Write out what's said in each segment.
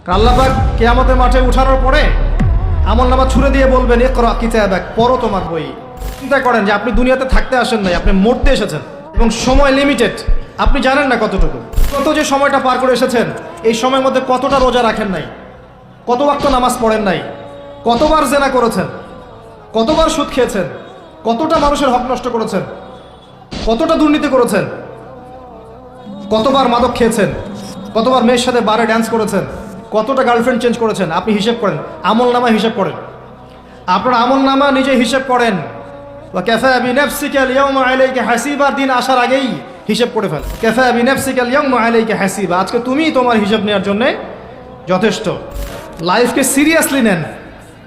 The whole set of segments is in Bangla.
আল্লাহ পাক কিয়ামতের মাঠে উঠানোর পরে আমলনামা ছুঁড়ে দিয়ে বলবেন ইকরা কিতাবাক, পড়ো তোমার বই। চিন্তা করেন যে আপনি দুনিয়াতে থাকতে আসেন নাই, আপনি মরতে এসেছেন এবং সময় লিমিটেড, আপনি জানেন না কতটুকু। কত যে সময়টা পার করে এসেছেন, এই সময়ের মধ্যে কতটা রোজা রাখেন নাই, কত ওয়াক্ত নামাজ পড়েন নাই, কতবার জেনা করেছেন, কতবার সুদ খেয়েছেন, কতটা মানুষের হক নষ্ট করেছেন, কতটা দুর্নীতি করেছেন, কতবার মাদক খেয়েছেন, কতবার মেয়ের সাথে বারে ড্যান্স করেছেন, কতটা গার্লফ্রেন্ড চেঞ্জ করেছেন। আপনি হিসেব করেন, আমলনামা হিসেব করেন, আপনার আমলনামা নিজে হিসেব করেন। ওয়া কাফা বিনাফসিকা আল-ইয়াওমা আলাইকা হাসিবা, দিন আসার আগেই হিসেব করে ফেল। কাফা বিনাফসিকা আল-ইয়াওমা আলাইকা হাসিবা, আজকে তুমিই তোমার হিসাব নেওয়ার জন্য যথেষ্ট। লাইফকে সিরিয়াসলি নেন।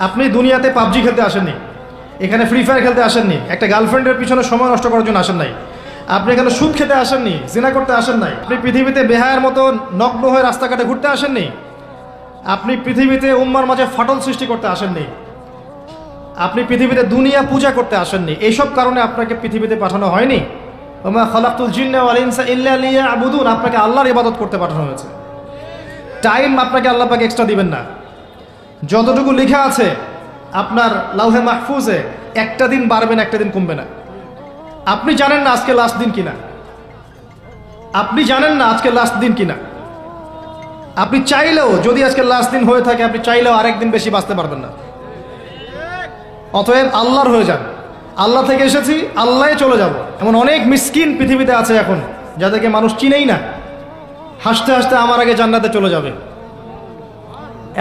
আপনি দুনিয়াতে পাবজি খেলতে আসেননি, এখানে ফ্রি ফায়ার খেলতে আসেননি, একটা গার্লফ্রেন্ডের পিছনে সময় নষ্ট করার জন্য আসেন নাই, আপনি এখানে সুদ খেতে আসেননি, জিনা করতে আসেন নাই, আপনি পৃথিবীতে বেহায়ার মতো নগ্ন হয়ে রাস্তাঘাটে ঘুরতে আসেননি, আপনি পৃথিবীতে উম্মার মাঝে ফাটল সৃষ্টি করতে আসেননি, আপনি পৃথিবীতে দুনিয়া পূজা করতে আসেননি। এইসব কারণে আপনাকে পৃথিবীতে পাঠানো হয়নি। ওমা খালাকতুল জিন্না ওয়াল ইনসা ইল্লা লিয়াবুদুন, আপনাকে আল্লাহর ইবাদত করতে পাঠানো হয়েছে। টাইম আপনাকে আল্লাহ পাক এক্সট্রা দিবেন না। যতটুকু লেখা আছে আপনার লাউহে মাহফুজে, একটা দিন বাড়বে না, একটা দিন কমবে না। আপনি জানেন না আজকে লাস্ট দিন কিনা, আপনি জানেন না আজকে লাস্ট দিন কিনা। আপনি চাইলেও, যদি আজকে লাস্ট দিন হয়ে থাকে, আপনি চাইলেও আরেকদিন বেশি বাঁচতে পারবেন না। অতএব আল্লাহর হয়ে যান। আল্লাহ থেকে এসেছি, আল্লাহে চলে যাব। এমন অনেক মিসকিন পৃথিবীতে আছে এখন, যাদেরকে মানুষ চিনেই না, হাসতে হাসতে আমার আগে জান্নাতে চলে যাবে।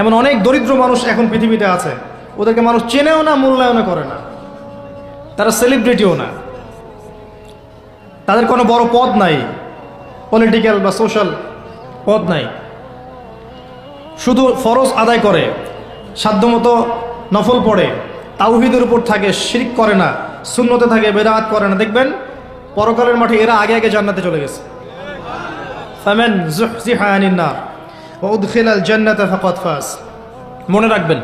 এমন অনেক দরিদ্র মানুষ এখন পৃথিবীতে আছে, ওদেরকে মানুষ চেনেও না, মূল্যায়নও করে না, তারা সেলিব্রিটিও না, তাদের কোনো বড় পদ নাই, পলিটিক্যাল বা সোশ্যাল পদ নাই, শুধু ফরজ আদায় করে, সাধ্যমতো নফল পড়ে, তাওহীদের উপর থাকে, শিরক করে না, সুন্নতে থাকে, বেদাত করে না। দেখবেন পরকালের মাঠে এরা আগে আগে জান্নাতে চলে গেছে। ফামান যুহজিহা আনিন নার ওয়া উদখিলাল জান্নাতা ফাকাদ ফাজ। মনে রাখবেন,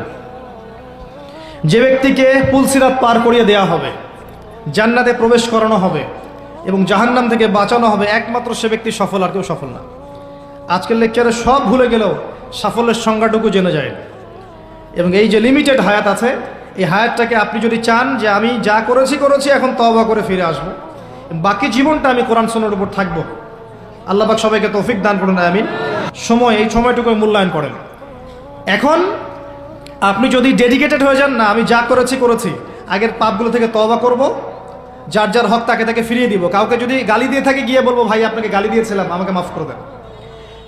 যে ব্যক্তিকে পুলসিরাত পার করিয়ে দেওয়া হবে, জান্নাতে প্রবেশ করানো হবে এবং জাহান্নাম থেকে বাঁচানো হবে, একমাত্র সে ব্যক্তি সফল, আর কেউ সফল না। আজকের লেকচারে সব ভুলে গেলেও সাফল্যের সংজ্ঞাটুকু জেনে যায়। এবং এই যে লিমিটেড হায়াত আছে, এই হায়াতটাকে আপনি যদি চান যে আমি যা করেছি এখন তওবা করে ফিরে আসবো, বাকি জীবনটা আমি কোরআন সুন্নাহর উপর থাকবো, আল্লাহ পাক সবাইকে তৌফিক দান করুন, আমিন। এই সময়টুকু মূল্যায়ন করেন। এখন আপনি যদি ডেডিকেটেড হয়ে যান, না আমি যা করেছি, আগের পাপগুলো থেকে তওবা করব, যার যার হক তাকে তাকে ফিরিয়ে দিব। কাউকে যদি গালি দিয়ে থাকে, গিয়ে বলবো ভাই আপনাকে গালি দিয়েছিলাম, আমাকে মাফ করে দেন।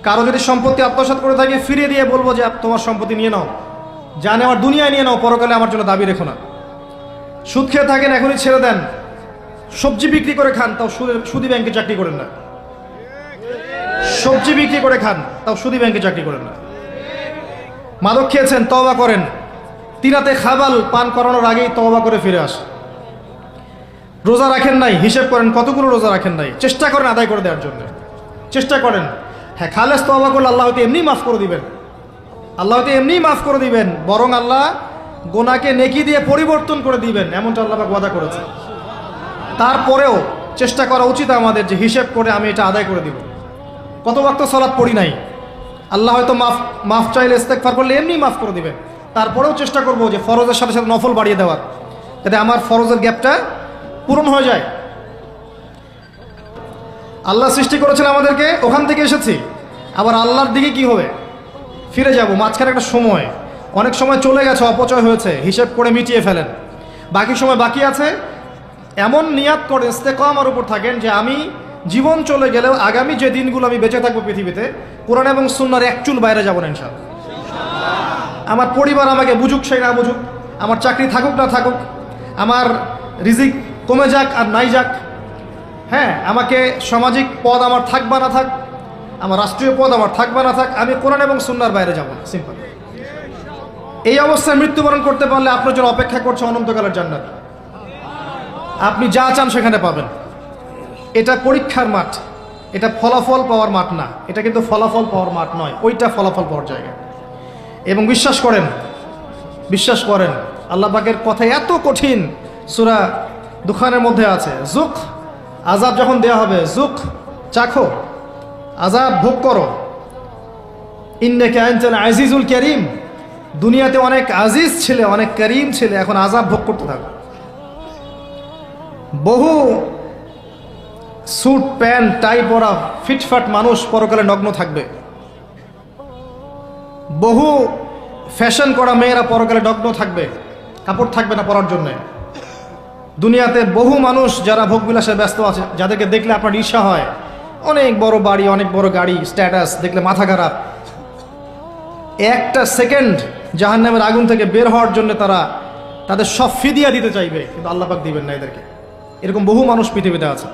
কারো যদি সম্পত্তি আত্মসাৎ করে থাকে, ফিরিয়ে দিয়ে বলবো যে তোমার সম্পত্তি নিয়ে নাও, যা নেওয়ার দুনিয়ায় নিয়ে নাও, পরকালে আমার জন্য দাবি রেখো না। সুদ খেয়ে থাকেন, এখনই ছেড়ে দেন। সবজি বিক্রি করে খান, তাও সুদি ব্যাংকে চাকরি করেন না। সবজি বিক্রি করে খান, তাও সুদি ব্যাংকে চাকরি করেন না। মাদক খেয়েছেন, তওবা করেন। তিনাতে খাবাল পান করানোর আগেই তওবা করে ফিরে আস। রোজা রাখেন নাই, হিসেব করেন কতগুলো রোজা রাখেন নাই, চেষ্টা করেন আদায় করে দেওয়ার জন্য, চেষ্টা করেন। হ্যাঁ, খালেস তওবা করলে আল্লাহ হয়তো এমনি মাফ করে দিবেন, আল্লাহ হয়তো এমনি মাফ করে দিবেন, বরং আল্লাহ গোনাকে নেকি দিয়ে পরিবর্তন করে দিবেন, এমনটা আল্লাহ পাক ওয়াদা করেছে। তারপরেও চেষ্টা করা উচিত আমাদের যে হিসেব করে আমি এটা আদায় করে দিব। কত ওয়াক্ত সালাত পড়ি নাই, আল্লাহ হয়তো মাফ চাইলে ইস্তেগফার করলে এমনি মাফ করে দিবেন। তারপরেও চেষ্টা করব যে ফরজের সাথে সাথে নফল বাড়িয়ে দেওয়ার, যাতে আমার ফরজের গ্যাপটা পূরণ হয়ে যায়। আল্লাহ সৃষ্টি করেছেন আমাদেরকে, ওখান থেকে এসেছি, আবার আল্লাহর দিকে কি হবে, ফিরে যাব। মাঝখানে একটা সময়, অনেক সময় চলে গেছে, অপচয় হয়েছে, হিসেব করে মিটিয়ে ফেলেন। বাকি সময় বাকি আছে, এমন নিয়াত করে ইস্তেকামার উপর থাকেন যে আমি জীবন চলে গেলেও আগামী যে দিনগুলো আমি বেঁচে থাকবো পৃথিবীতে, কোরআন এবং সুন্নাহর এক চুল বাইরে যাব না ইনশাআল্লাহ। আমার পরিবার আমাকে বুঝুক সেই না বুঝুক, আমার চাকরি থাকুক না থাকুক, আমার রিজিক কমে যাক আর নাই যাক, হ্যাঁ, আমাকে সামাজিক পদ আমার থাক বা না থাক, আমার রাষ্ট্রীয় পদ আমার থাক বা না থাক, আমি কোরআন এবং সুন্নাহর বাইরে যাব না, সিম্পল। এই অবস্থায় মৃত্যুবরণ করতে পারলে আপনার জন্য অপেক্ষা করছে অনন্তকালের জান্নাত। আপনি যা চান সেখানে পাবেন। এটা পরীক্ষার মাঠ, এটা ফলাফল পাওয়ার মাঠ না, এটা কিন্তু ফলাফল পাওয়ার মাঠ নয়, ওইটা ফলাফল পাওয়ার জায়গা। এবং বিশ্বাস করেন আল্লাহ পাকের কথা এত কঠিন, সূরা দুখানের মধ্যে আছে, যুক, আযাব যখন দেয়া হবে, যুক, চাখো, আযাব ভোগ করো, ইন্নাকা আনতাল আজিজুল কারীম, দুনিয়াতে অনেক আজিজ ছেলে, অনেক করিম ছেলে, এখন আযাব ভোগ করতে থাকো। বহু স্যুট প্যান্ট টাই পরা ফিটফাট মানুষ পরকালে নগ্ন থাকবে। বহু ফ্যাশন করা মেয়েরা পরকালে নগ্ন থাকবে, কাপড় থাকবে না পরার জন্যে। দুনিয়াতে বহু মানুষ যারা ভোগবিলাসে ব্যস্ত আছে, যাদেরকে দেখলে আপনার ঈর্ষা হয়, অনেক বড় বাড়ি, অনেক বড় গাড়ি, স্ট্যাটাস, দেখলে মাথা খারাপ। একটা সেকেন্ড জাহান্নামের আগুন থেকে বের হওয়ার জন্য তারা তাদের সব ফিদিয়া দিতে চাইবে, কিন্তু আল্লাহ পাক দিবেন না এদেরকে। এরকম বহু মানুষ পৃথিবীতে আছে।